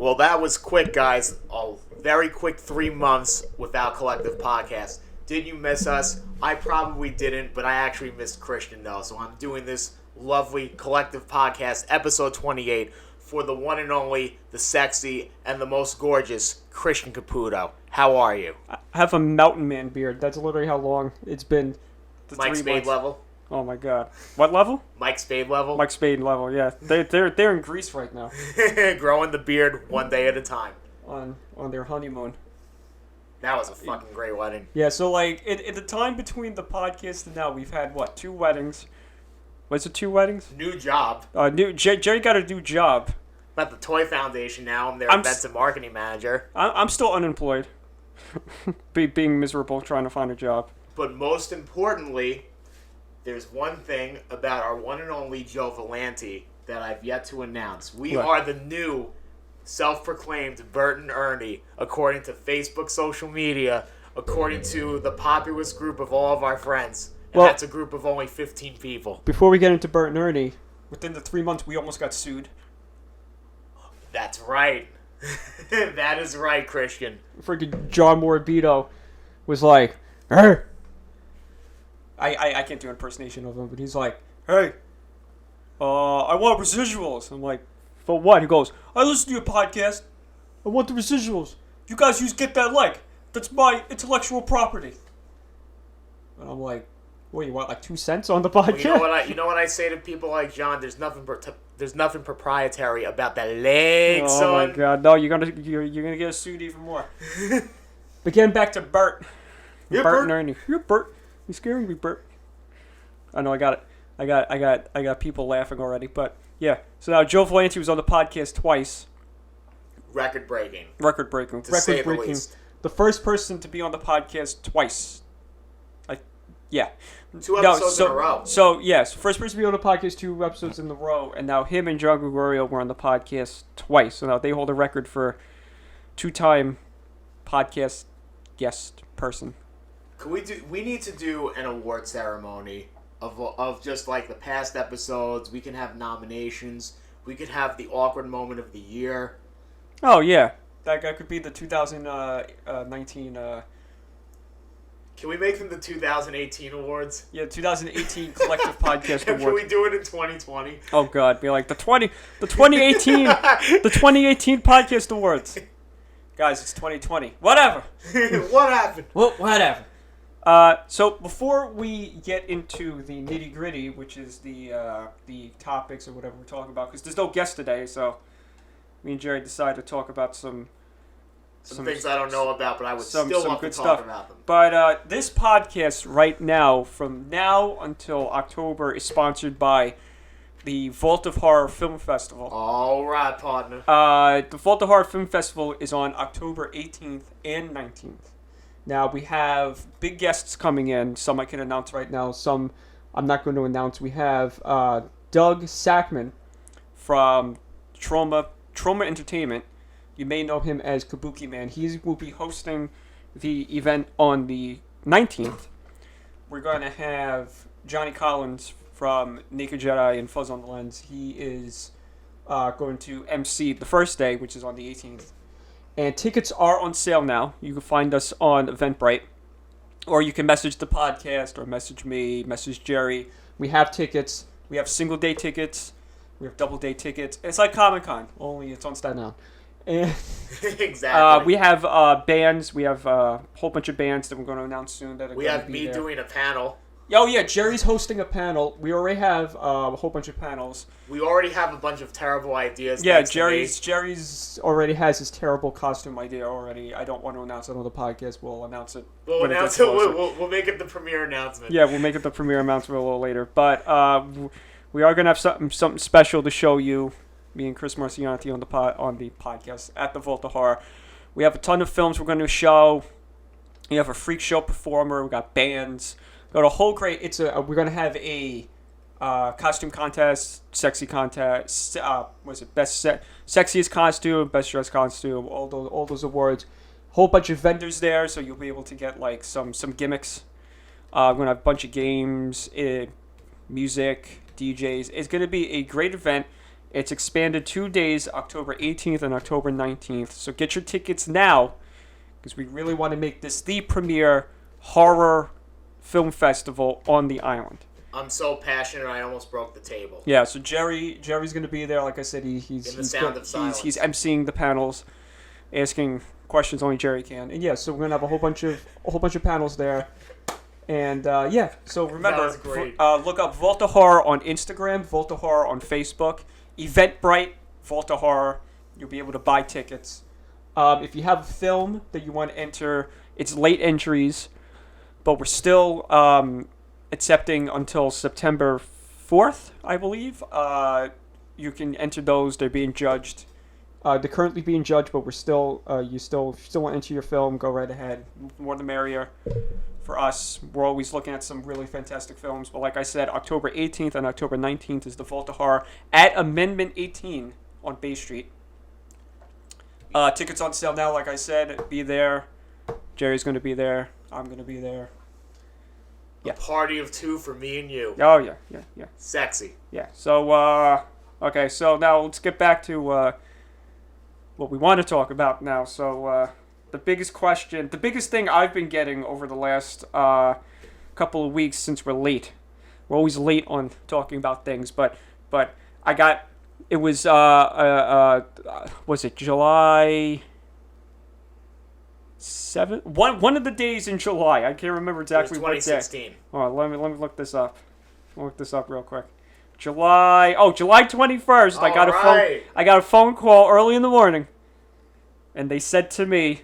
Well, that was quick, guys. A very quick 3 months without collective podcast. Did you miss us? I probably didn't, but I actually missed Christian, though. So I'm doing this lovely collective podcast, episode 28, for the one and only, the sexy, and the most gorgeous Christian Caputo. How are you? I have a mountain man beard. That's literally how long it's been. Mike Spade level? Oh my god. What level? Mike Spade level? Mike Spade level, yeah. They're in Greece right now. Growing the beard one day at a time. On their honeymoon. That was a fucking great wedding. Yeah, so like in the time between the podcast and now, we've had what, 2 weddings? Was it 2 weddings? New job. Jerry got a new job. I'm at the Toy Foundation now. I'm their events and marketing manager. I'm still unemployed. Being miserable trying to find a job. But most importantly, there's one thing about our one and only Joe Valenti that I've yet to announce. We are the new self-proclaimed Bert and Ernie, according to Facebook social media, according to the populous group of all of our friends. And that's a group of only 15 people. Before we get into Bert and Ernie, within the 3 months we almost got sued. That's right. That is right, Christian. Freaking John Morabito was like, hey. I can't do an impersonation of him, but he's like, hey, I want residuals. I'm like, for what? He goes, I listen to your podcast. I want the residuals. You guys get that like. That's my intellectual property. And I'm like, what, you want like 2 cents on the podcast? Well, you know what I say to people like John? There's nothing proprietary about that leg, son. Oh my god, no, you're gonna get sued even more. But getting back to Bert. Yeah, Bert and Ernie. You're Bert. You're scaring me, Bert. I know, I got it. I got people laughing already, but yeah. So now Joe Valenti was on the podcast twice. Record breaking. To say the least. The first person to be on the podcast twice. Yeah. 2 episodes in a row. So, yes, first person to be on the podcast 2 episodes in a row, and now him and John Gregorio were on the podcast twice. So now they hold a record for 2-time podcast guest person. We need to do an award ceremony of just like the past episodes. We can have nominations. We could have the awkward moment of the year. Oh, yeah. That could be the 2019... Can we make them the 2018 awards? Yeah, 2018 Collective Podcast Awards. Can we do it in 2020? Oh God, be like the 2018 the 2018 Podcast Awards. Guys, it's 2020. Whatever. What happened? Well, whatever. So before we get into the nitty gritty, which is the topics or whatever we're talking about, because there's no guest today, so me and Jerry decided to talk about some things I don't know about, but I would still love to talk about them. But this podcast right now, from now until October, is sponsored by the Vault of Horror Film Festival. All right, partner. The Vault of Horror Film Festival is on October 18th and 19th. Now, we have big guests coming in. Some I can announce right now. Some I'm not going to announce. We have Doug Sackman from Trauma Entertainment. You may know him as Kabuki Man. He will be hosting the event on the 19th. We're going to have Johnny Collins from Naked Jedi and Fuzz on the Lens. He is going to MC the first day, which is on the 18th. And tickets are on sale now. You can find us on Eventbrite. Or you can message the podcast or message me, message Jerry. We have tickets. We have single-day tickets. We have double-day tickets. It's like Comic-Con, only it's on Staten Island. And exactly. We have bands. We have a whole bunch of bands that we're going to announce soon. We have me doing a panel. Oh, yeah, Jerry's hosting a panel. We already have a whole bunch of panels. We already have a bunch of terrible ideas. Yeah, Jerry's already has his terrible costume idea already. I don't want to announce it on the podcast. We'll announce it. We'll announce it. We'll make it the premiere announcement. Yeah, we'll make it the premiere announcement a little later. But we are going to have something special to show you. Me and Chris Marcianti on the podcast at the Vault of Horror. We have a ton of films we're going to show. We have a freak show performer. We got bands. We got a whole great. We're going to have a costume contest, sexy contest. Sexiest costume, best dressed costume. All those awards. Whole bunch of vendors there, so you'll be able to get like some gimmicks. We're going to have a bunch of games, music, DJs. It's going to be a great event. It's expanded 2 days, October 18th and October 19th. So get your tickets now, because we really want to make this the premier horror film festival on the island. I'm so passionate, I almost broke the table. Yeah, so Jerry's going to be there. Like I said, he's emceeing the panels, asking questions only Jerry can. And yeah, so we're going to have a whole bunch of panels there. And yeah, so remember, look up Volta Horror on Instagram, Volta Horror on Facebook, Eventbrite, Volta Horror. You'll be able to buy tickets. If you have a film that you want to enter, it's late entries, but we're still accepting until September 4th, I believe. You can enter those. They're being judged. They're currently being judged, but we're still, if you still want to enter your film, go right ahead. More the merrier. For us, we're always looking at some really fantastic films. But like I said, October 18th and October 19th is the Volta Horror at Amendment 18 on Bay Street. Tickets on sale now, like I said. Be there. Jerry's going to be there. I'm going to be there. Yeah. A party of two for me and you. Oh, yeah. Sexy. Yeah. So, okay, so now let's get back to what we want to talk about now. So, the biggest thing I've been getting over the last couple of weeks since we're late. We're always late on talking about things, but I got, it was it July 7th? One of the days in July. I can't remember exactly what day. 2016. Oh, let me look this up. I'll look this up real quick. July 21st. I got a phone call early in the morning, and they said to me,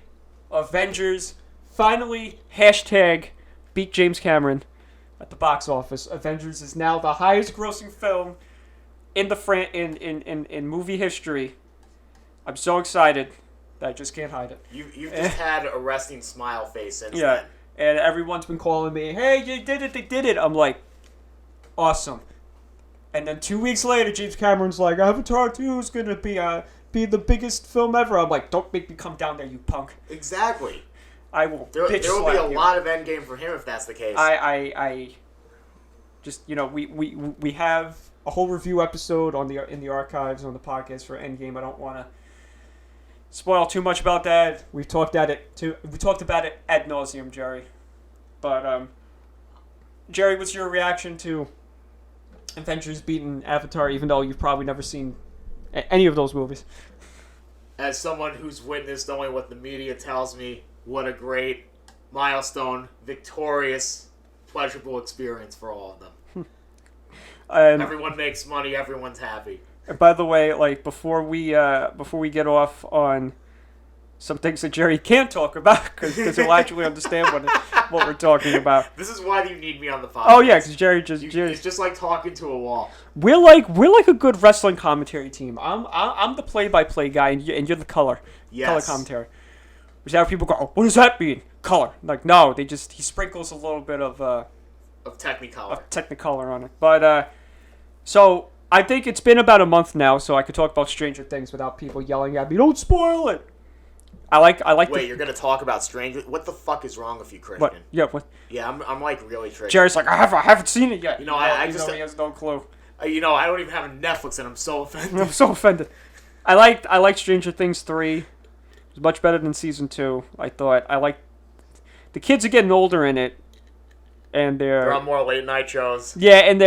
Avengers finally #beat James Cameron at the box office. Avengers is now the highest grossing film in in movie history. I'm so excited that I just can't hide it. You've just had a resting smile face since then. And everyone's been calling me, hey, they did it. I'm like, awesome. And then 2 weeks later, James Cameron's like, Avatar 2 is going to be the biggest film ever. I'm like, don't make me come down there, you punk. Exactly. I will There will be a lot of endgame for him if that's the case. I just, we have a whole review episode in the archives on the podcast for Endgame. I don't want to spoil too much about that. We talked about it ad nauseum, Jerry. But Jerry, what's your reaction to Avengers beating Avatar, even though you've probably never seen any of those movies? As someone who's witnessed only what the media tells me, what a great milestone, victorious, pleasurable experience for all of them. Everyone makes money, everyone's happy. And by the way, like before we get off on some things that Jerry can't talk about, because he'll actually understand what we're talking about. This is why you need me on the podcast. Oh yeah, because Jerry's just like talking to a wall. We're like a good wrestling commentary team. I'm the play-by-play guy, and you're the color commentary. Which how people go, oh, what does that mean? Color? Like no, he sprinkles a little bit of Technicolor on it. But so I think it's been about a month now, so I could talk about Stranger Things without people yelling at me. Don't spoil it. I like. Wait, you're gonna talk about Stranger? What the fuck is wrong with you, Christian? What? Yeah, what? Yeah, I'm like really tricky. Jerry's like, I haven't seen it yet. I just he has no clue. I don't even have a Netflix, and I'm so offended. I'm so offended. I liked Stranger Things 3. It was much better than season 2. I thought. I like the kids are getting older in it, and they're on more late night shows. Yeah, and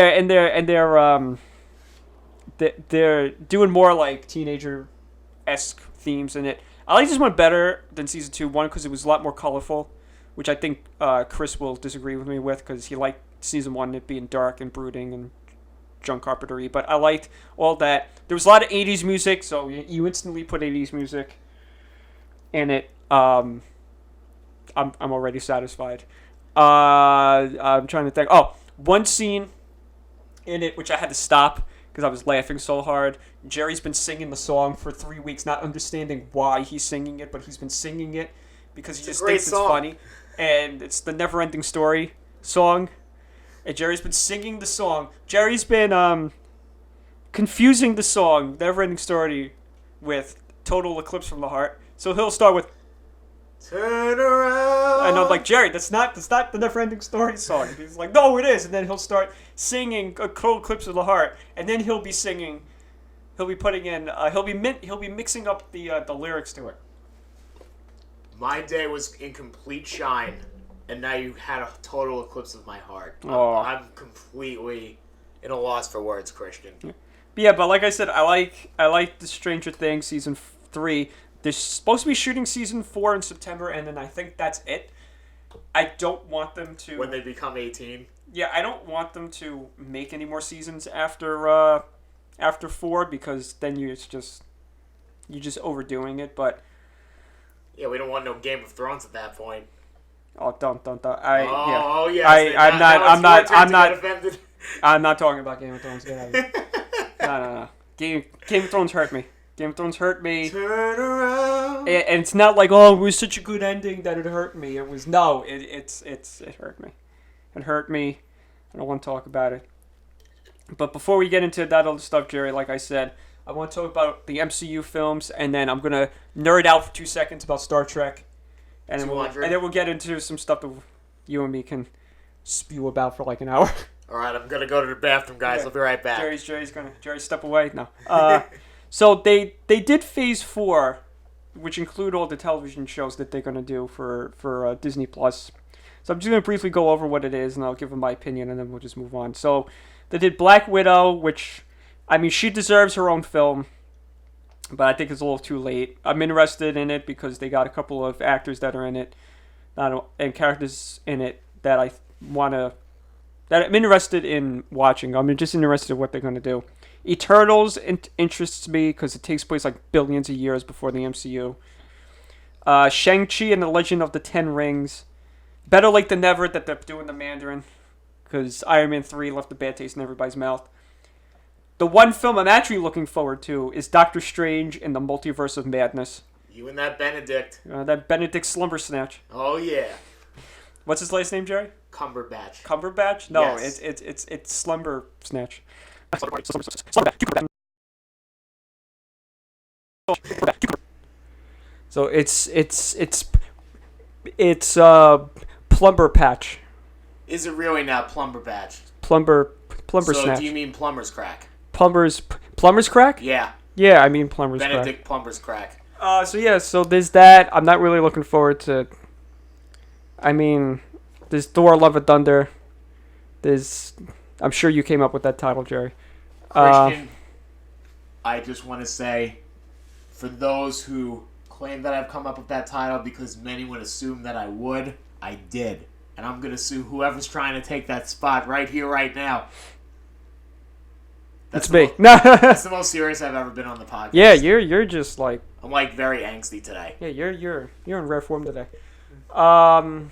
they're doing more like teenager-esque themes in it. I like this one better than season 2. One, because it was a lot more colorful, which I think Chris will disagree with me with, because he liked season 1 it being dark and brooding and John Carpenter-y. But I liked all that. There was a lot of 80s music, so you instantly put 80s music in it. I'm already satisfied. I'm trying to think. Oh, one scene in it which I had to stop because I was laughing so hard. Jerry's been singing the song for 3 weeks, not understanding why he's singing it, but he's been singing it because he just thinks it's funny. And it's the Never Ending Story song. And Jerry's been singing the song. Jerry's been confusing the song, Never Ending Story, with Total Eclipse from the Heart. So he'll start with Turn Around. And I'm like, Jerry, that's not the Never Ending Story song. And he's like, no, it is. And then he'll start singing a Total Eclipse of the Heart. And then he'll be singing He'll be putting in. He'll be mixing up the lyrics to it. My day was in complete shine, and now you had a total eclipse of my heart. Oh. I'm completely in a loss for words, Christian. Yeah, but like I said, I like the Stranger Things season 3. They're supposed to be shooting season 4 in September, and then I think that's it. I don't want them to. When they become 18. Yeah, I don't want them to make any more seasons after 4, because then you're just overdoing it. But yeah, we don't want no Game of Thrones at that point. oh, don't. I'm not talking about Game of Thrones. Get out of here. No. Game of Thrones hurt me. Game of Thrones hurt me. Turn around. And it's not like, oh, it was such a good ending that it hurt me. It hurt me. It hurt me. I don't want to talk about it. But before we get into that other stuff, Jerry, like I said, I want to talk about the MCU films, and then I'm gonna nerd out for 2 seconds about Star Trek, and then we'll get into some stuff that you and me can spew about for like an hour. All right, I'm gonna go to the bathroom, guys. I'll be right back. Jerry's step away. No. So they did Phase 4, which include all the television shows that they're gonna do for Disney Plus. So I'm just gonna briefly go over what it is, and I'll give them my opinion, and then we'll just move on. So they did Black Widow, which, I mean, she deserves her own film, but I think it's a little too late. I'm interested in it because they got a couple of actors that are in it, and characters in it that I'm interested in watching. I'm just interested in what they're going to do. Eternals interests me because it takes place like billions of years before the MCU. Shang-Chi and the Legend of the Ten Rings. Better late than never that they're doing the Mandarin, because Iron Man 3 left a bad taste in everybody's mouth. The one film I'm actually looking forward to is Doctor Strange in the Multiverse of Madness. You and that Benedict. That Benedict Slumber Snatch. Oh, yeah. What's his last name, Jerry? Cumberbatch. Cumberbatch? No, yes. it's Slumber Snatch. So it's Plumber Patch. Is it really now Plumber Batch? Plumber so Snatch. Do you mean Plumber's Crack? Plumber's Crack? Yeah. Yeah, I mean Plumber's Benedict Crack. Plumber's Crack. So there's that. I'm not really looking forward to. I mean, there's Thor: Love and Thunder. I'm sure you came up with that title, Jerry. Christian, I just want to say, for those who claim that I've come up with that title because many would assume that I would, I did. And I'm going to sue whoever's trying to take that spot right here, right now. That's me. That's the most serious I've ever been on the podcast. Yeah, you're just like... I'm like very angsty today. Yeah, you're in rare form today. So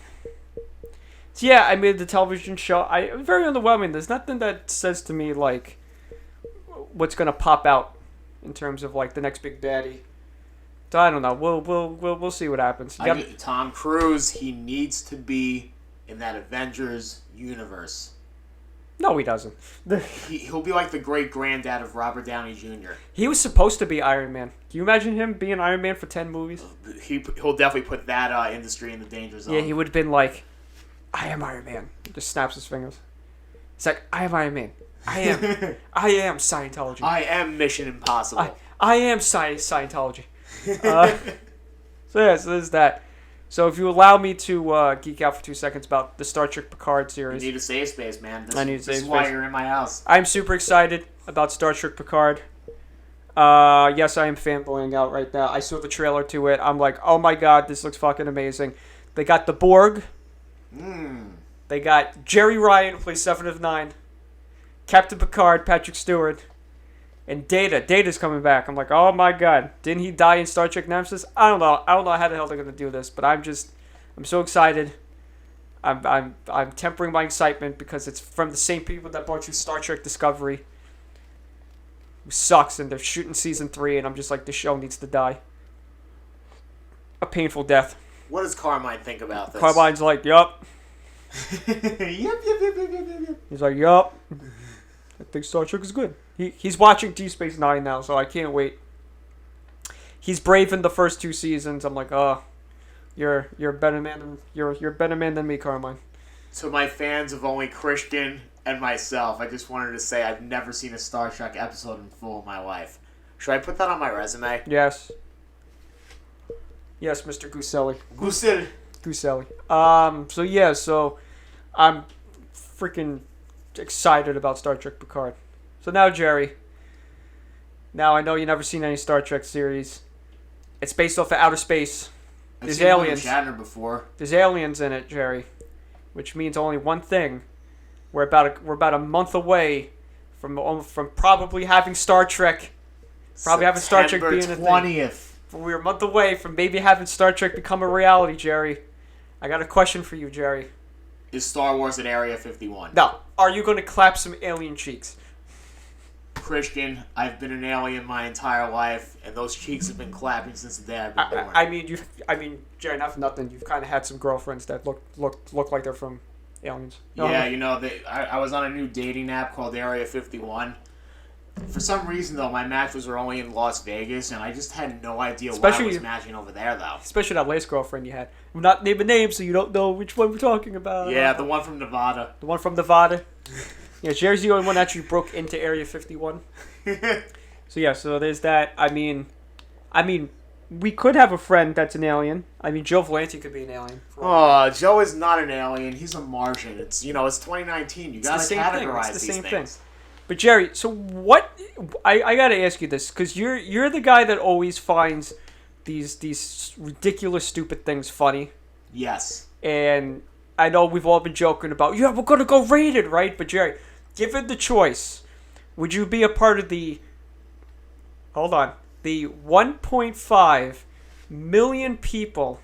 yeah, I made the television show. Very underwhelming. There's nothing that says to me like what's gonna pop out in terms of like the next big baddie. So I don't know. We'll see what happens. Tom Cruise, he needs to be in that Avengers universe. No, he doesn't. He'll be like the great granddad of Robert Downey Jr. He was supposed to be Iron Man. Can you imagine him being Iron Man for 10 movies? He'll definitely put that industry in the danger zone. Yeah, he would have been like, I am Iron Man. He just snaps his fingers. It's like, I am Iron Man. I am Scientology. I am Mission Impossible. I am Scientology. So there's that. So if you allow me to geek out for 2 seconds about the Star Trek Picard series. You need a safe space, man. I need a safe space. This is why you're in my house. I'm super excited about Star Trek Picard. Yes, I am fanboying out right now. I saw the trailer to it. I'm like, oh my god, this looks fucking amazing. They got the Borg. They got Jerry Ryan, who plays 7 of 9. Captain Picard, Patrick Stewart. And Data. Data's coming back. I'm like, oh my god. Didn't he die in Star Trek Nemesis? I don't know how the hell they're gonna do this, but I'm so excited. I'm tempering my excitement because it's from the same people that brought you Star Trek Discovery. Who sucks, and they're shooting season 3, and I'm just like, this show needs to die. A painful death. What does Carmine think about this? Carmine's like, yup. Yep. He's like, yup. I think Star Trek is good. He's watching Deep Space Nine now, so I can't wait. He's braving the first 2 seasons. I'm like, oh, you're a better man than you're a better man than me, Carmine. To my fans of only Christian and myself, I just wanted to say I've never seen a Star Trek episode in full in my life. Should I put that on my resume? Yes. Yes, Mr. Guselli. Guselli. So I'm freaking excited about Star Trek Picard. So now, Jerry. Now I know you've never seen any Star Trek series. It's based off of outer space. There's aliens. Shatner before. There's aliens in it, Jerry, which means only one thing. We're about a month away from probably having Star Trek. Having Star Trek being September 20th. We're a month away from maybe having Star Trek become a reality, Jerry. I got a question for you, Jerry. Is Star Wars at Area 51? No. Are you going to clap some alien cheeks? Christian, I've been an alien my entire life, and those cheeks have been clapping since the day I've been born. I mean, Jerry, not for nothing. You've kind of had some girlfriends that look like they're from aliens. Yeah, I was on a new dating app called Area 51. For some reason, though, my matches were only in Las Vegas, and I just had no idea why I was matching over there, though. Especially that last girlfriend you had. I'm not naming names, so you don't know which one we're talking about. Yeah, the one from Nevada. The one from Nevada. Yeah, Jerry's the only one that actually broke into Area 51. So there's that. I mean, we could have a friend that's an alien. I mean, Joe Valenti could be an alien. Oh, Joe is not an alien. He's a Martian. It's 2019. You gotta categorize these things. But Jerry, so what? I gotta ask you this because you're the guy that always finds these ridiculous, stupid things funny. Yes. And I know we've all been joking about, yeah, we're gonna go rated, right? But Jerry, given the choice, would you be a part of the 1.5 million people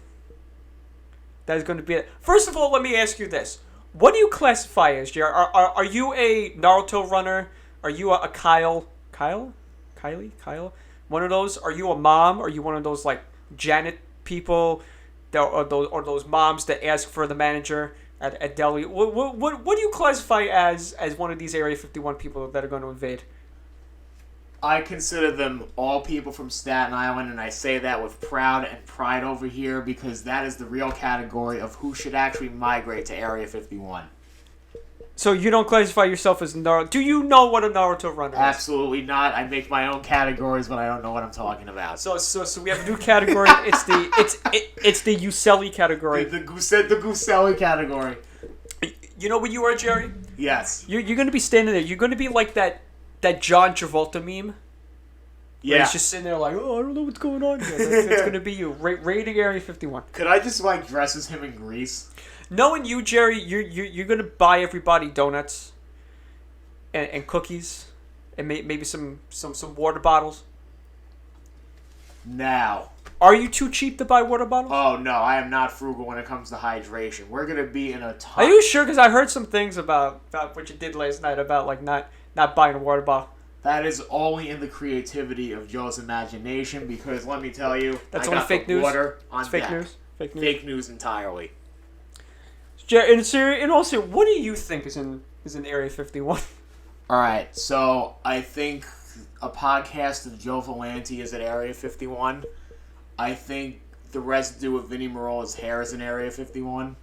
that is going to be? First of all, let me ask you this. What do you classify as, Jerry? Are you a Naruto runner? Are you a Kyle? One of those? Are you a mom? Are you one of those like Janet people? Or those moms that ask for the manager at Delhi? What do you classify as one of these Area 51 people that are going to invade? I consider them all people from Staten Island, and I say that with proud and pride over here because that is the real category of who should actually migrate to Area 51. So you don't classify yourself as Naruto? Do you know what a Naruto runner is? Absolutely not. I make my own categories, but I don't know what I'm talking about. So we have a new category. It's the Uselli category. The Guselli category. You know what you are, Jerry? Yes. You're going to be standing there. You're going to be like that John Travolta meme. Yeah. He's just sitting there like, oh, I don't know what's going on here. It's going to be you. Rating Area 51. Could I just dress as him in Grease? Knowing you, Jerry, you're going to buy everybody donuts and cookies and maybe some water bottles. Now. Are you too cheap to buy water bottles? Oh, no. I am not frugal when it comes to hydration. We're going to be in a ton. Are you sure? Because I heard some things about what you did last night about like not buying a water bottle. That is only in the creativity of Joe's imagination because let me tell you, that's only fake news. Water on it's fake deck. News. Fake news entirely. In all seriousness, what do you think is in Area 51? All right, so I think a podcast of Joe Valenti is at Area 51. I think the residue of Vinnie Marola's hair is in Area 51,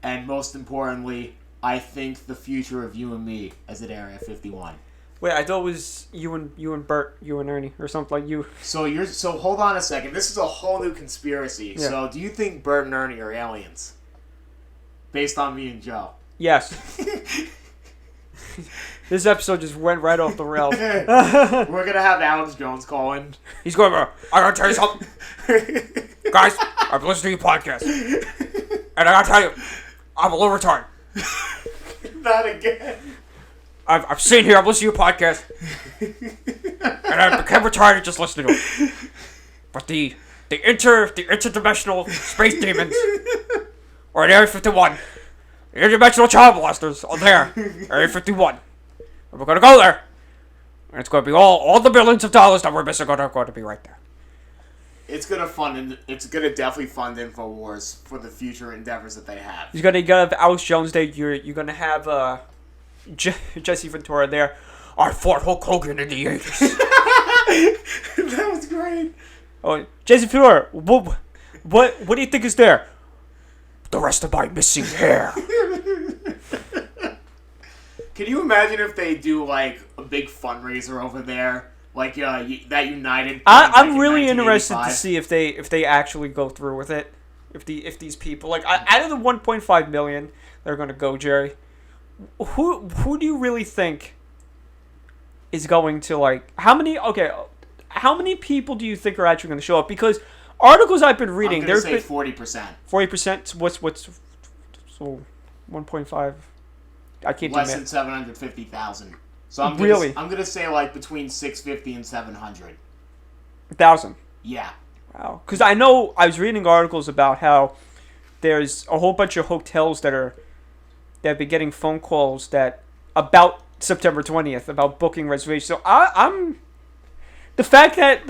and most importantly, I think the future of you and me is at Area 51. Wait, I thought it was you and Bert, you and Ernie, or something like you. So hold on a second. This is a whole new conspiracy. Yeah. So do you think Bert and Ernie are aliens? Based on me and Joe. Yes. This episode just went right off the rails. We're gonna have Alex Jones call in. He's going, I gotta tell you something. Guys, I've listened to your podcast. And I gotta tell you, I'm a little retarded. Not again. I've seen here, I've listened to your podcast. And I became retarded just listening to it. But the interdimensional space demons are in Area 51. The interdimensional child molesters are there. Area 51. And we're gonna go there. And it's gonna be all the billions of dollars that we're missing are going to be right there. It's gonna definitely fund InfoWars for the future endeavors that they have. You gotta have Alex Jones there. You're gonna have Jesse Ventura there. I fought Hulk Hogan in the 80s. That was great. Oh, Jesse Ventura, what do you think is there? The rest of my missing hair. Can you imagine if they do like a big fundraiser over there Like that United. I'm really in interested to see if they actually go through with it. If these people out of the 1.5 million that are going to go, Jerry, who do you really think is going to how many people do you think are actually going to show up? Because articles I've been reading, I'm going to say 40%. 40%. What's so 1.5? I can't do less math. than 750,000. So I'm gonna say like between 650 and 700. 1,000. Yeah. Wow. Because I know I was reading articles about how there's a whole bunch of hotels that have been getting phone calls that about September 20th about booking reservations. So I'm the fact that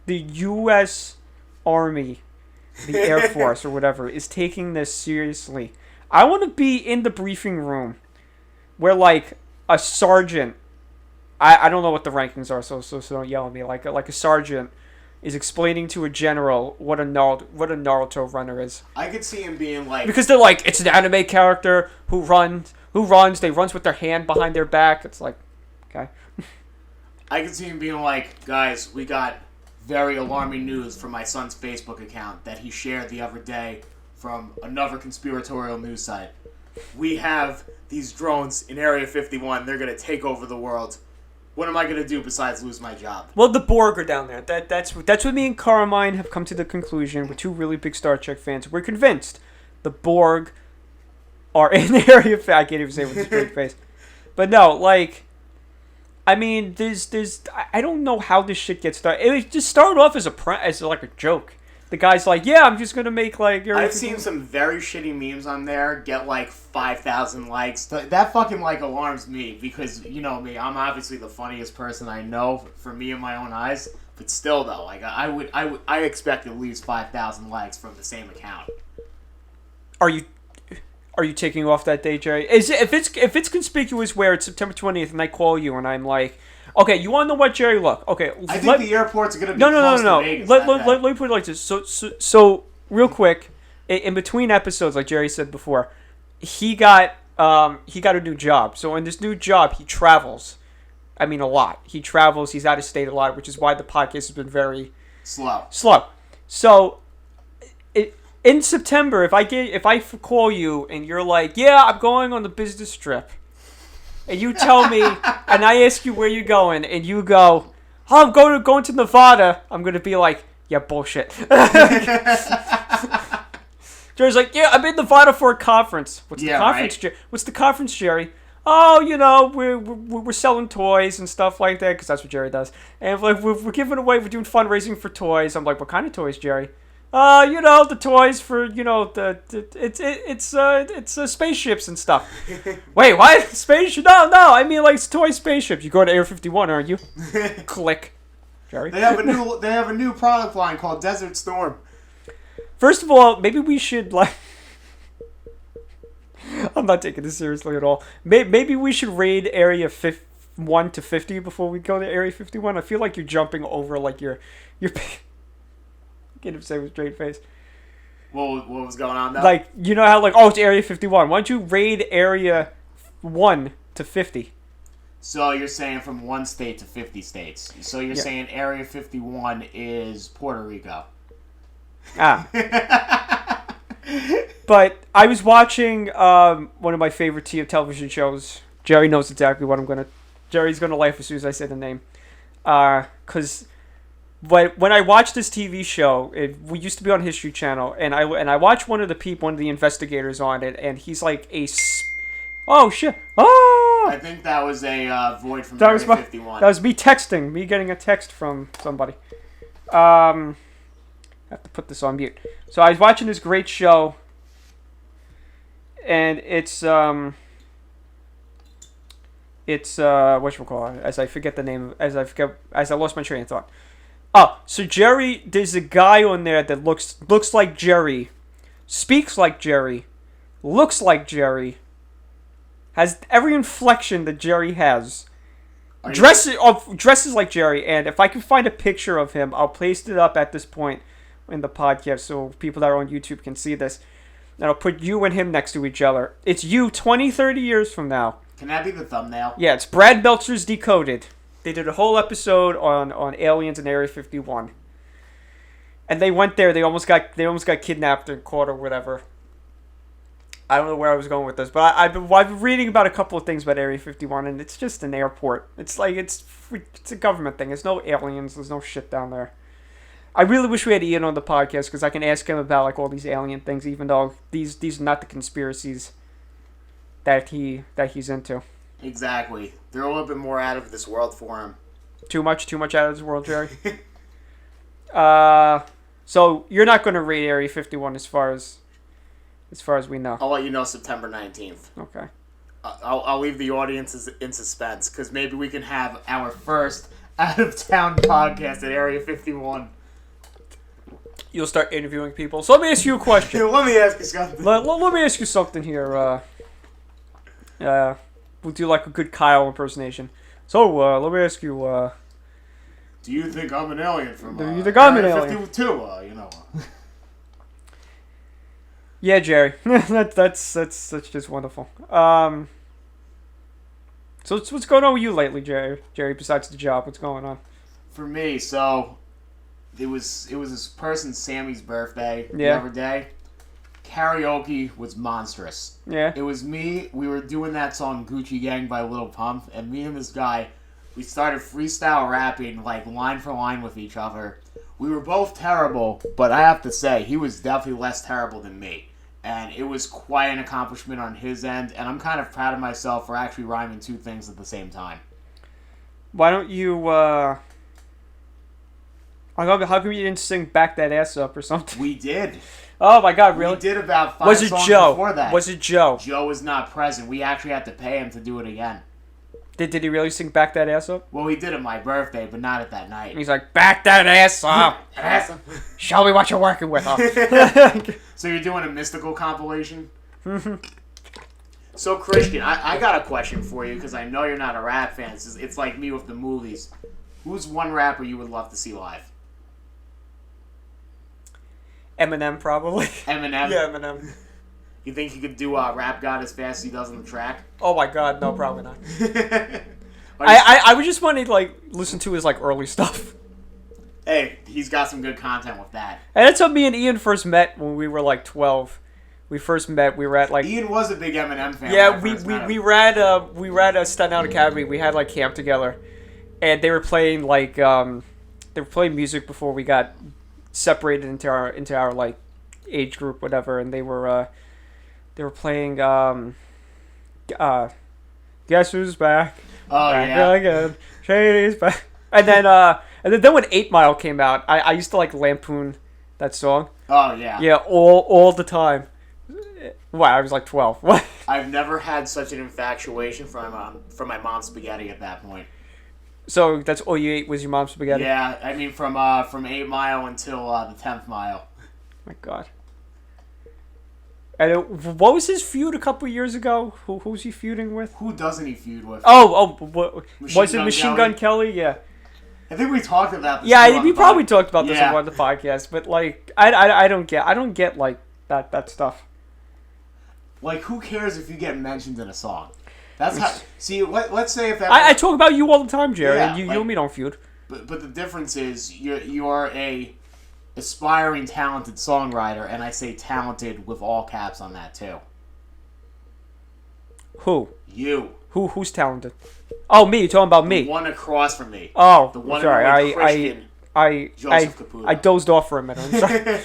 the U.S. Army, the Air Force or whatever is taking this seriously. I want to be in the briefing room where like a sergeant, I don't know what the rankings are, so don't yell at me. Like a sergeant is explaining to a general what a Naruto runner is. I could see him being like, because they're like, it's an anime character who runs. They runs with their hand behind their back. It's like, okay. I could see him being like, guys, we got very alarming news from my son's Facebook account that he shared the other day from another conspiratorial news site. We have these drones in Area 51. They're going to take over the world. What am I going to do besides lose my job? Well, the Borg are down there. That's what me and Carmine have come to the conclusion. We're two really big Star Trek fans. We're convinced the Borg are in Area 51. I can't even say it with a straight face. But no, I mean, I don't know how this shit gets started. It just started off as like a joke. The guy's like, yeah, I'm just going to make I've seen some very shitty memes on there get 5,000 likes. That fucking alarms me because, you know me, I'm obviously the funniest person I know for me in my own eyes. But still though, I expect at least 5,000 likes from the same account. Are you taking off that day, Jerry? If it's conspicuous where it's September 20th and I call you and I'm like, okay, you want to know what, Jerry? Look, okay. I think the airport's going to be close to Vegas. Let me put it like this. So real quick, in between episodes, like Jerry said before, he got a new job. So in this new job, he travels. I mean, a lot. He travels. He's out of state a lot, which is why the podcast has been very slow. So in September, if I call you and you're like, yeah, I'm going on the business trip. And you tell me, and I ask you where you're going, and you go, oh, I'm going to Nevada. I'm going to be like, yeah, bullshit. Jerry's like, yeah, I'm in Nevada for a conference. What's the conference, right? What's the conference, Jerry? Oh, you know, we're selling toys and stuff like that, because that's what Jerry does. And we're giving away, we're doing fundraising for toys. I'm like, what kind of toys, Jerry? You know, the toys for, you know, it's spaceships and stuff. Wait, what? Spaceship? No, I mean it's toy spaceships. You go to Air 51, aren't you? Click. Jerry. They have a new product line called Desert Storm. First of all, maybe we should I'm not taking this seriously at all. Maybe we should raid Area 1 to 50 before we go to Area 51. I feel like you're jumping over you're can't even say with a straight face. What was going on though? You know how it's Area 51. Why don't you raid Area 1 to 50? So you're saying from 1 state to 50 states. So you're saying Area 51 is Puerto Rico. But I was watching one of my favorite television shows. Jerry knows exactly what Jerry's gonna laugh as soon as I say the name. Because when I watched this TV show, we used to be on History Channel, and I watched one of the investigators on it, and he's like oh shit! Oh! I think that was a void from Area 51. That was me getting a text from somebody. I have to put this on mute. So I was watching this great show, and it's whatchamacallit, as I forget the name, as I lost my train of thought. Oh, so Jerry, there's a guy on there that looks like Jerry, speaks like Jerry, looks like Jerry, has every inflection that Jerry has, dresses like Jerry, and if I can find a picture of him, I'll place it up at this point in the podcast so people that are on YouTube can see this. And I'll put you and him next to each other. It's you 20, 30 years from now. Can that be the thumbnail? Yeah, it's Brad Meltzer's Decoded. They did a whole episode on aliens in Area 51. And they went there. They almost got kidnapped or caught or whatever. I don't know where I was going with this, but I've been reading about a couple of things about Area 51, and it's just an airport. It's like it's a government thing. There's no aliens. There's no shit down there. I really wish we had Ian on the podcast because I can ask him about like all these alien things, even though these are not the conspiracies that he's into. Exactly. They're a little bit more out of this world for him. Too much out of this world, Jerry. So you're not going to rate Area 51 as far as we know. I'll let you know September 19th. Okay. I'll leave the audience in suspense because maybe we can have our first out-of-town podcast at Area 51. You'll start interviewing people. So let me ask you a question. Let me ask you something. Let me ask you something here. We'll do like a good Kyle impersonation. So let me ask you. Do you think I'm an alien from? Do you think I'm an alien? 52. You know. Yeah, Jerry. that's just wonderful. So what's going on with you lately, Jerry? Jerry, besides the job, what's going on? For me, so it was this person Sammy's birthday the other day. Karaoke was monstrous. Yeah. It was me. We were doing that song Gucci Gang by Lil Pump, and me and this guy, we started freestyle rapping like line for line with each other. We were both terrible, but I have to say, he was definitely less terrible than me. And it was quite an accomplishment on his end, and I'm kind of proud of myself for actually rhyming two things at the same time. Why don't you, how come you didn't sing Back That Ass Up or something? We did. Oh my God, really? We did about 5 songs before that. Was it Joe? Joe was not present. We actually had to pay him to do it again. Did he really sing Back That Ass Up? Well, he did it my birthday, but not at that night. He's like, back that ass up. Ass up. Show me what you're working with, huh? So you're doing a mystical compilation? So, Christian, I got a question for you, because I know you're not a rap fan. It's like me with the movies. Who's one rapper you would love to see live? Eminem, probably. Eminem? Yeah, Eminem. You think he could do Rap God as fast as he does on the track? Oh my God, no, probably not. I would just want to like listen to his like early stuff. Hey, he's got some good content with that. And that's how me and Ian first met when we were like 12. We first met. We were at like. Ian was a big Eminem fan. Yeah, we were at a Staten Island Academy. We had like camp together, and they were playing like music before we got separated into our like age group, whatever, and they were playing Guess Who's Back? Oh, back yeah. Again. Shady's back. And then when 8 Mile came out, I used to like lampoon that song. Oh, yeah. Yeah, all the time. Wow, I was like 12. What? I've never had such an infatuation for my mom's spaghetti at that point. So that's all you ate was your mom's spaghetti? Yeah, I mean from 8 Mile until the 10th mile. My God. And what was his feud a couple years ago? Who was he feuding with? Who doesn't he feud with? Was it Machine Gun Kelly? Yeah. I think we talked about this. Yeah, we probably talked about this on one of the podcasts, but like I don't get like that stuff. Like, who cares if you get mentioned in a song? That's how. See, let's say if that. I talk about you all the time, Jerry. Yeah, and you and me don't feud. But the difference is you are a aspiring talented songwriter, and I say talented with all caps on that too. Who? You. Who's talented? Oh, me. You're talking about me. The one across from me. Oh, the one sorry. Christian Joseph Caputo. I dozed off for a minute. I'm sorry.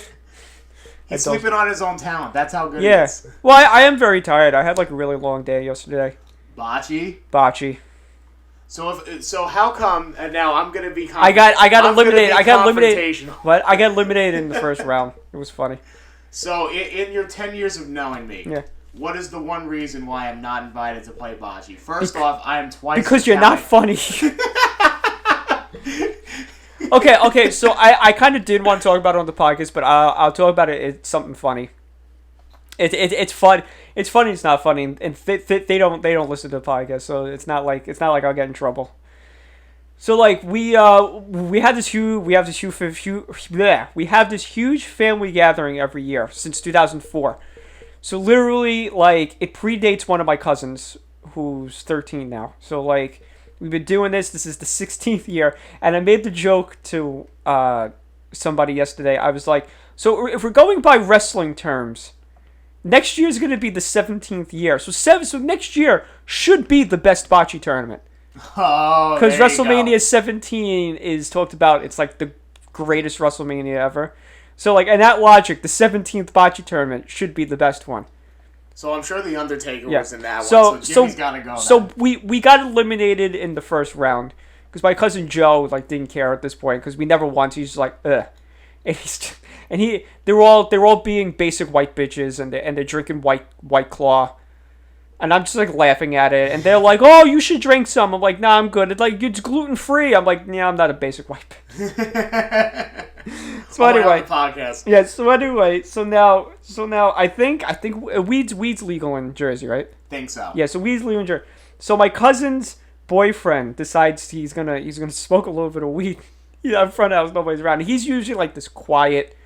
He's sleeping on his own talent. That's how good it is. Well, I am very tired. I had like a really long day yesterday. Bocce. So how come? And now I'm gonna be. I got eliminated. I got eliminated. But I got eliminated in the first round. It was funny. So in your 10 years of knowing me, yeah. What is the one reason why I'm not invited to play bocce? First off, I am twice. Because you're not funny. Okay. So I kind of did want to talk about it on the podcast, but I'll talk about it. It's something funny. It's fun. It's funny. It's not funny, and they don't listen to the podcast, so it's not like I'll get in trouble. So like we have this huge family gathering every year since 2004. So literally, like, it predates one of my cousins. who's 13 now. So like we've been doing this. This is the 16th year, and I made the joke to somebody yesterday. I was like, so if we're going by wrestling terms, next year is going to be the 17th year. So next year should be the best bocce tournament. Oh, because WrestleMania 17 is talked about. It's like the greatest WrestleMania ever. So like, in that logic, the 17th bocce tournament should be the best one. So I'm sure the Undertaker was in that one. So Jimmy's gotta go. So we got eliminated in the first round because my cousin Joe like didn't care at this point because we never won. So he's just like ugh, and they're all being basic white bitches and they're drinking white claw. And I'm just like laughing at it, and they're like, "Oh, you should drink some." I'm like, "Nah, I'm good." It's like it's gluten free. I'm like, "Yeah, I'm not a basic white bitch." So anyway, podcast. Yeah. So anyway, so now, I think weed's legal in Jersey, right? Think so. Yeah. So weed's legal in Jersey. So my cousin's boyfriend decides he's gonna smoke a little bit of weed. In front of the house, nobody's around. He's usually like this quiet,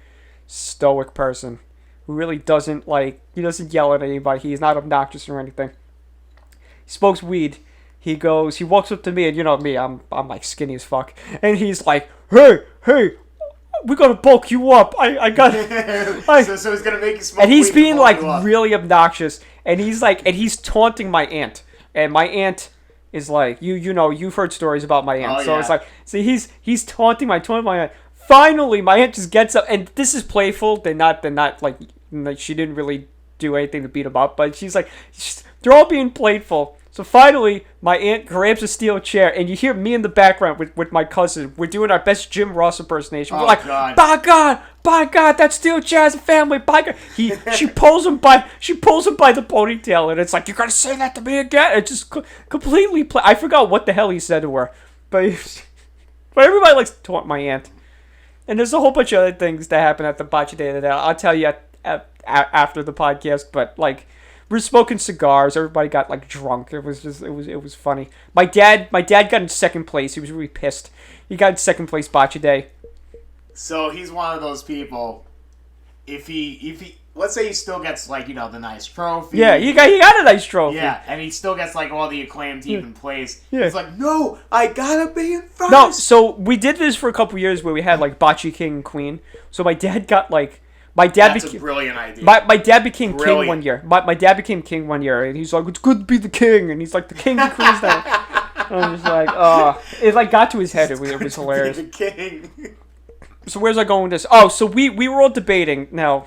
stoic person who really doesn't yell at anybody. He's not obnoxious or anything. He smokes weed. He walks up to me, and you know me, I'm like skinny as fuck, and he's like, hey, we gotta bulk you up. I got so he's gonna make you smoke. And he's weed being like you really obnoxious, and he's taunting my aunt, and my aunt is like, you've heard stories about my aunt, so yeah. It's like, see, he's taunting my aunt. Finally, my aunt just gets up, and this is playful. They're not like she didn't really do anything to beat him up, but she's like, they're all being playful. So finally, my aunt grabs a steel chair, and you hear me in the background with my cousin. We're doing our best Jim Ross impersonation. We're like, God. By God, that steel chair has a family. By God, she pulls him by the ponytail, and it's like, you're gonna say that to me again? It just completely. I forgot what the hell he said to her, but everybody likes to taunt my aunt. And there's a whole bunch of other things that happen at the bocce day that I'll tell you after the podcast. But like, we're smoking cigars. Everybody got like drunk. It was funny. My dad got in second place. He was really pissed. He got in second place bocce day. So he's one of those people. If he let's say he still gets like the nice trophy. Yeah, he got a nice trophy. Yeah, and he still gets like all the acclaim to even plays. Yeah. He's like, no, I gotta be in first. No, so we did this for a couple years where we had like bocce king and queen. So my dad got like. That's a brilliant idea. My dad became king one year. My dad became king one year, and he's like, "It's good to be the king," and he's like, "The king and queen's down." I'm just like, oh, it like got to his head. It was hilarious. The king. So where's I going with this? Oh, so we were all debating. Now,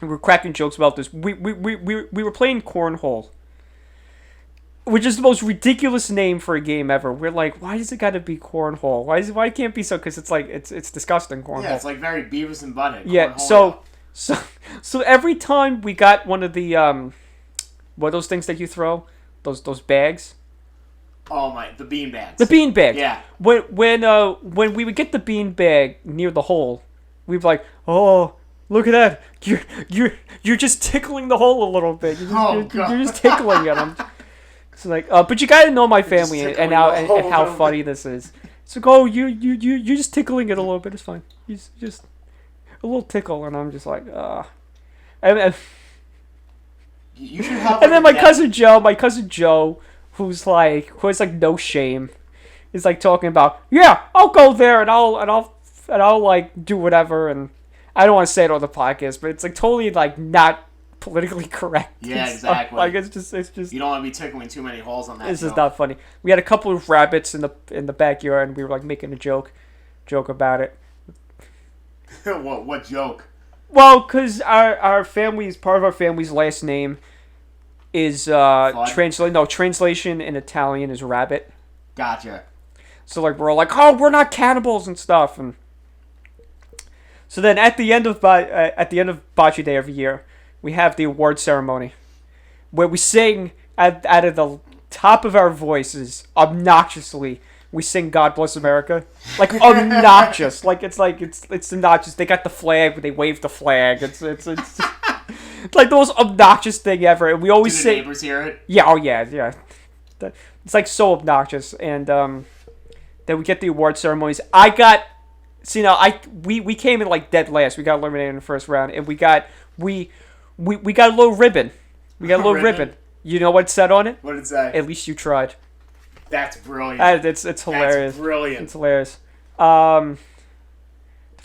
we were cracking jokes about this. We were playing cornhole, which is the most ridiculous name for a game ever. We're like, why does it got to be cornhole? Why can't it be so? Because it's like it's disgusting cornhole. Yeah, it's like very Beavis and Butthead. Yeah. So every time we got one of the what are those things that you throw? Those bags. Oh my, the bean bags. The bean bag. Yeah. When we would get the bean bag near the hole, we'd be like, oh, look at that! You're just tickling the hole a little bit. You're just tickling it. It's like, but you gotta know my family and how funny this is. It's like, oh, you're just tickling it a little bit. It's fine. Just a little tickle, and I'm just like, and you should have. And then my cousin Joe, who has like no shame, is like talking about, yeah, I'll go there and I'll like do whatever, and I don't want to say it on the podcast, but it's like totally like not politically correct. Yeah, exactly. Like it's just you don't want to be tickling too many holes on that. This is not funny. We had a couple of rabbits in the backyard, and we were like making a joke about it. What joke? Well, because part of our family's last name is translation in Italian is rabbit. Gotcha. So like we're all like, oh, we're not cannibals and stuff, and so then at the end of Bocce Day every year, we have the award ceremony where we sing out of the top of our voices obnoxiously. We sing "God Bless America," like obnoxious, like it's obnoxious. They got the flag, but they wave the flag. It's like the most obnoxious thing ever. And we always say, neighbors hear it? Yeah, oh yeah. It's like so obnoxious. And then we get the award ceremonies. We came in like dead last. We got eliminated in the first round, and we got a little ribbon. We got a little ribbon. You know what it said on it? What did it say? At least you tried. That's brilliant. It's hilarious. That's brilliant. It's hilarious. There's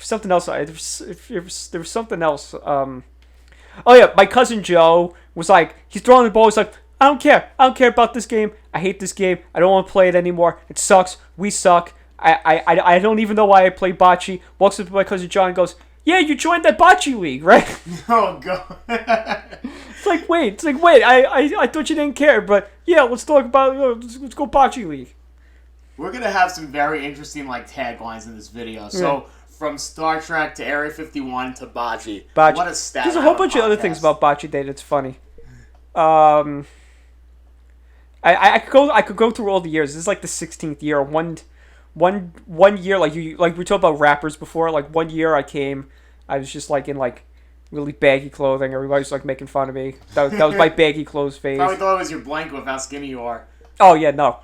something else. There was something else. Oh yeah, my cousin Joe was like, he's throwing the ball. He's like, I don't care. I don't care about this game. I hate this game. I don't want to play it anymore. It sucks. We suck. I don't even know why I play bocce. Walks up to my cousin John and goes, yeah, you joined that bocce league, right? Oh god. It's like, wait. I thought you didn't care, but yeah, let's talk about, let's go bocce league. We're gonna have some very interesting taglines in this video. So from Star Trek to Area 51 to bocce. What a stat. There's a whole bunch of other things about bocce day that's funny. I could go through all the years. This is like the 16th year. One year, like we talked about rappers before. Like 1 year I was just like in like really baggy clothing. Everybody was like making fun of me. That was my baggy clothes phase. Probably thought it was your blanket with how skinny you are. Oh yeah, no.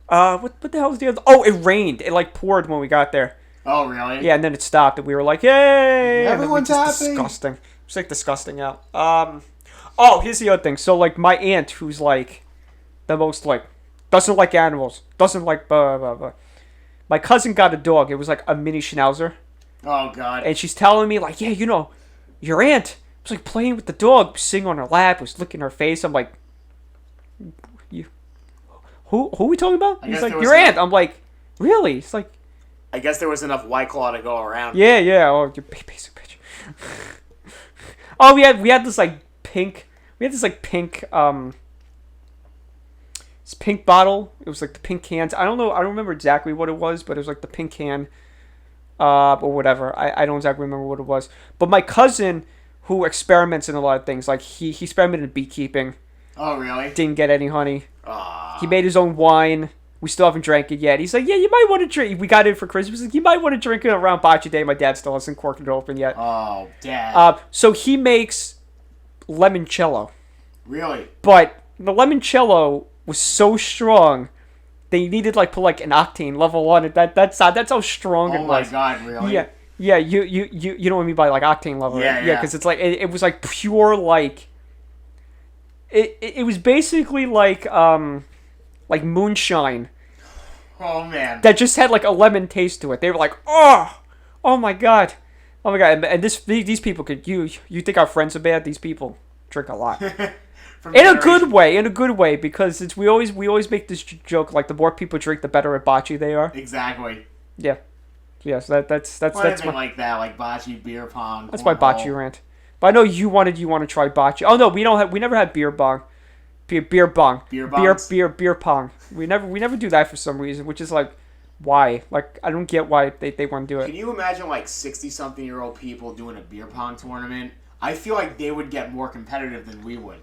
What the hell was the other? Oh, it rained. It like poured when we got there. Oh really? Yeah, and then it stopped, and we were like, "Yay!" Everyone's happy. Disgusting. It's like disgusting out. Oh, here's the other thing. So like my aunt, who's like the most like doesn't like animals, doesn't like blah blah blah. My cousin got a dog. It was like a mini schnauzer. Oh god. And she's telling me like, yeah, your aunt was like playing with the dog, sitting on her lap, was licking her face. I'm like, you, who are we talking about? He's like, your aunt. I'm like, really? It's like, I guess there was enough White Claw to go around. Yeah. Oh, you basic bitch. Oh, we had this like pink. We had this like pink this pink bottle. It was like the pink cans. I don't know. I don't remember exactly what it was, but it was like the pink can. Or whatever. I don't exactly remember what it was. But my cousin, who experiments in a lot of things, like he experimented in beekeeping. Oh really? Didn't get any honey. Aww. He made his own wine. We still haven't drank it yet. He's like, yeah, you might want to drink. We got it for Christmas. Like, you might want to drink it around Bocce Day. My dad still hasn't corked it open yet. Oh, Dad. So he makes limoncello. Really? But the limoncello was so strong, they needed put an octane level on it. That's how strong it was. Oh my god, really? Yeah. Yeah, you know what I mean by octane level, right? Yeah. Because it's it was pure it was basically like moonshine. Oh man. That just had a lemon taste to it. They were like, oh my god. And these people could you think our friends are bad? These people drink a lot. In a good way, because we always make this joke the more people drink, the better at bocce they are. Exactly. Yeah. Yes, that's my, like that, like bocce, beer pong. That's my bocce rant. But I know you want to try bocce. Oh no, we never had beer bong. Beer bong. Beer bongs? Beer pong. We never do that for some reason, which is why? I don't get why they want to do it. Can you imagine 60-something-year-old people doing a beer pong tournament? I feel like they would get more competitive than we would.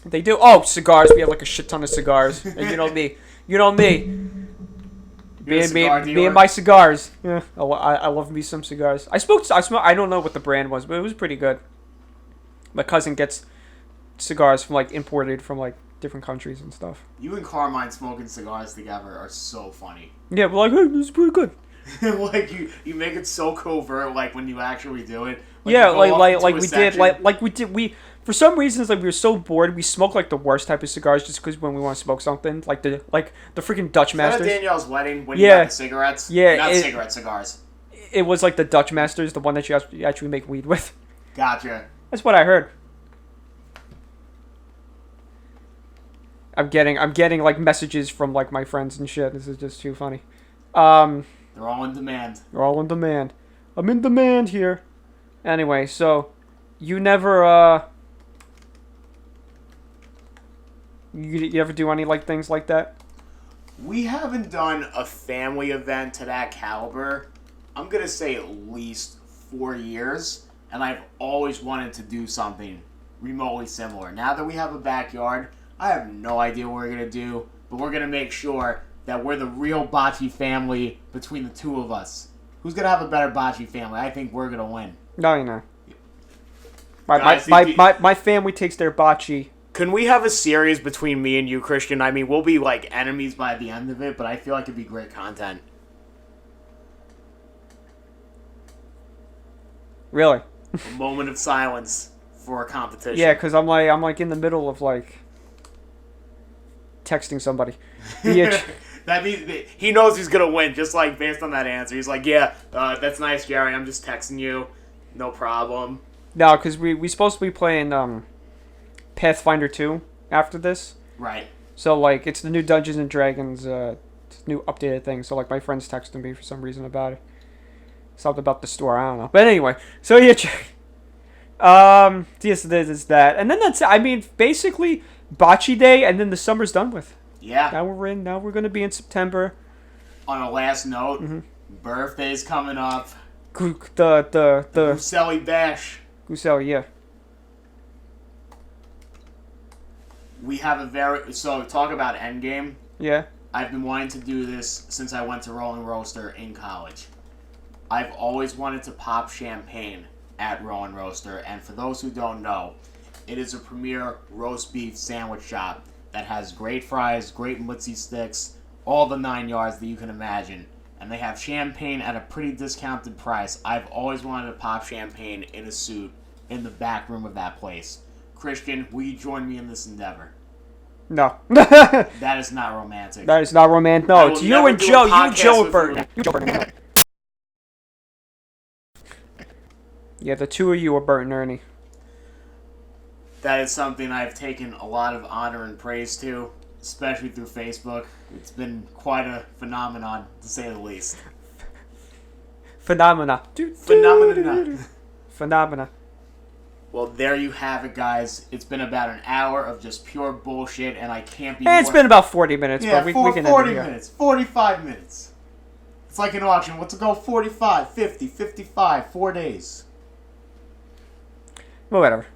They do. Oh, cigars. We have a shit ton of cigars. And you know me. Me and my cigars. Yeah, I love me some cigars. I don't know what the brand was, but it was pretty good. My cousin gets cigars from imported from different countries and stuff. You and Carmine smoking cigars together are so funny. Yeah, we're hey, this is pretty good. you make it so covert when you actually do it. Yeah, we for some reasons we were so bored we smoked the worst type of cigars just because when we want to smoke something the freaking Dutch Masters. At Danielle's wedding when you got the cigarettes. Yeah, not cigars. It was the Dutch Masters, the one that you actually make weed with. Gotcha. That's what I heard. I'm getting messages from my friends and shit. This is just too funny. They're all in demand. They're all in demand. I'm in demand here. Anyway, so you never you ever do any things like that? We haven't done a family event to that caliber. I'm gonna say at least 4 years, and I've always wanted to do something remotely similar. Now that we have a backyard, I have no idea what we're gonna do, but we're gonna make sure that we're the real bocce family between the two of us. Who's gonna have a better bocce family? I think we're gonna win. No, you know. My family takes their bocce. Can we have a series between me and you, Christian? I mean, we'll be enemies by the end of it, but I feel like it'd be great content. Really? A moment of silence for a competition. Yeah, because I'm in the middle of texting somebody. Yeah. That means he knows he's gonna win, just like based on that answer. He's like, yeah, that's nice, Jerry. I'm just texting you, no problem. No, because we supposed to be playing Pathfinder 2 after this. Right. So like it's the new Dungeons and Dragons new updated thing. So like my friend's texting me for some reason about it. Something about the store, I don't know. But anyway, so yeah. Yes, there's that, and then that's. I mean, basically Bocce Day, and then the summer's done with. Yeah. Now we're gonna be in September. On a last note, birthday's coming up. The Uselli Bash. Gusel, yeah. We have so talk about Endgame. Yeah. I've been wanting to do this since I went to Rolling Roaster in college. I've always wanted to pop champagne at Rolling Roaster, and for those who don't know, it is a premier roast beef sandwich shop that has great fries, great mozzarella sticks, all the 9 yards that you can imagine. And they have champagne at a pretty discounted price. I've always wanted to pop champagne in a suit in the back room of that place. Christian, will you join me in this endeavor? No. That is not romantic. That is not romantic. No, it's you and Joe. You and Joe are burning. Yeah, the two of you are burning, Ernie. That is something I've taken a lot of honor and praise to, especially through Facebook. It's been quite a phenomenon, to say the least. Phenomena. Phenomena. Well, there you have it, guys. It's been about an hour of just pure bullshit, and I can't be It's been about 40 minutes, but we can 40 end it minutes. 45 minutes. It's like an auction. What's it go? 45, 50, 55, 4 days. Well, whatever.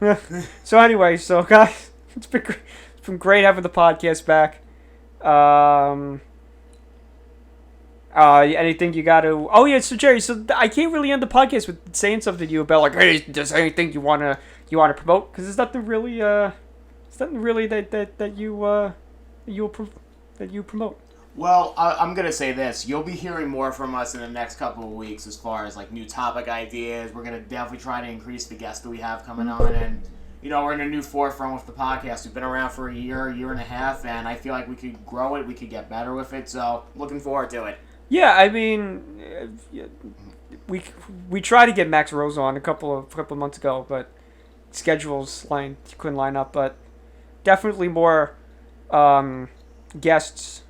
So anyway, guys, it's been great having the podcast back. Anything you got to? Oh yeah, so Jerry, so I can't really end the podcast with saying something to you about like, hey, there's anything you wanna promote? Because there's nothing really that you promote. Well, I'm going to say this. You'll be hearing more from us in the next couple of weeks as far as, like, new topic ideas. We're going to definitely try to increase the guests that we have coming on. And, you know, we're in a new forefront with the podcast. We've been around for a year and a half, and I feel like we could grow it. We could get better with it. So, looking forward to it. Yeah, I mean, we tried to get Max Rose on a couple of months ago, but schedules couldn't line up. But definitely more guests,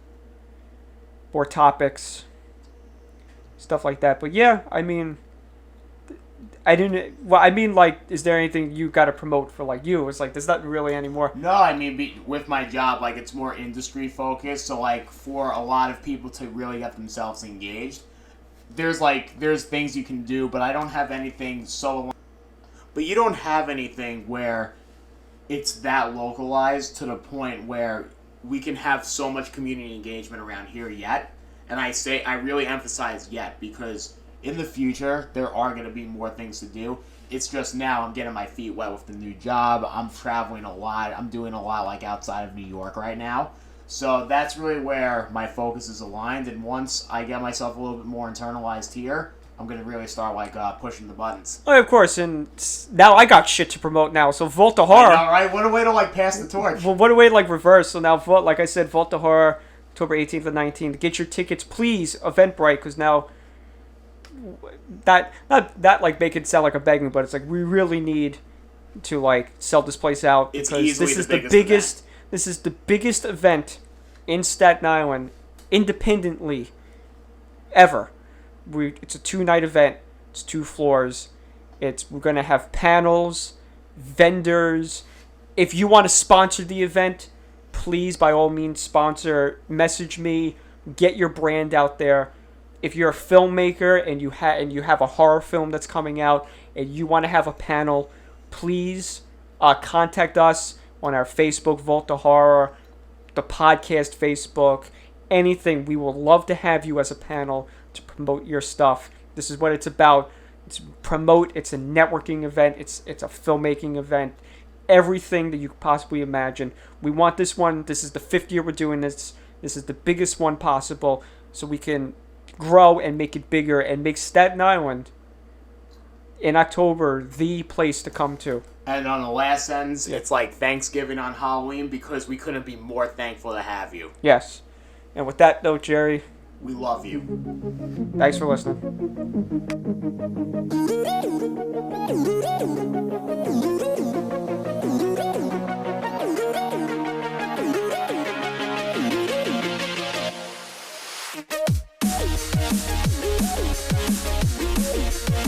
more topics, stuff like that. But yeah, I mean, like, is there anything you got to promote for, like, you? It's like, there's not really anymore. No, I mean, with my job, like, it's more industry focused. So, like, for a lot of people to really get themselves engaged, there's things you can do, but I don't have anything but you don't have anything where it's that localized to the point where we can have so much community engagement around here yet. And I really emphasize yet, because in the future, there are going to be more things to do. It's just now I'm getting my feet wet with the new job. I'm traveling a lot. I'm doing a lot, like, outside of New York right now. So that's really where my focus is aligned. And once I get myself a little bit more internalized here, I'm going to really start, like, pushing the buttons. Oh, of course. And now I got shit to promote now. So Volta Horror. All right. What a way to, like, pass the torch. Well, what a way to, like, reverse. So now, like I said, Volta Horror, October 18th and 19th. Get your tickets, please, Eventbrite, because now not like make it sound like a begging, but it's like we really need to, like, sell this place out, because this is the biggest event in Staten Island independently ever. It's a 2-night event. It's 2 floors. We're gonna have panels, vendors. If you want to sponsor the event, please, by all means, sponsor. Message me. Get your brand out there. If you're a filmmaker and you have a horror film that's coming out and you want to have a panel, please contact us on our Facebook, Volta Horror, the podcast Facebook, anything. We will love to have you as a panel to promote your stuff. This is what it's about. It's promote. It's a networking event. It's a filmmaking event. Everything that you could possibly imagine. We want this one. This is the 5th year we're doing this. This is the biggest one possible, so we can grow and make it bigger and make Staten Island in October the place to come to. And on the last sentence, it's like Thanksgiving on Halloween because we couldn't be more thankful to have you. Yes. And with that note, Jerry, we love you. Thanks for listening.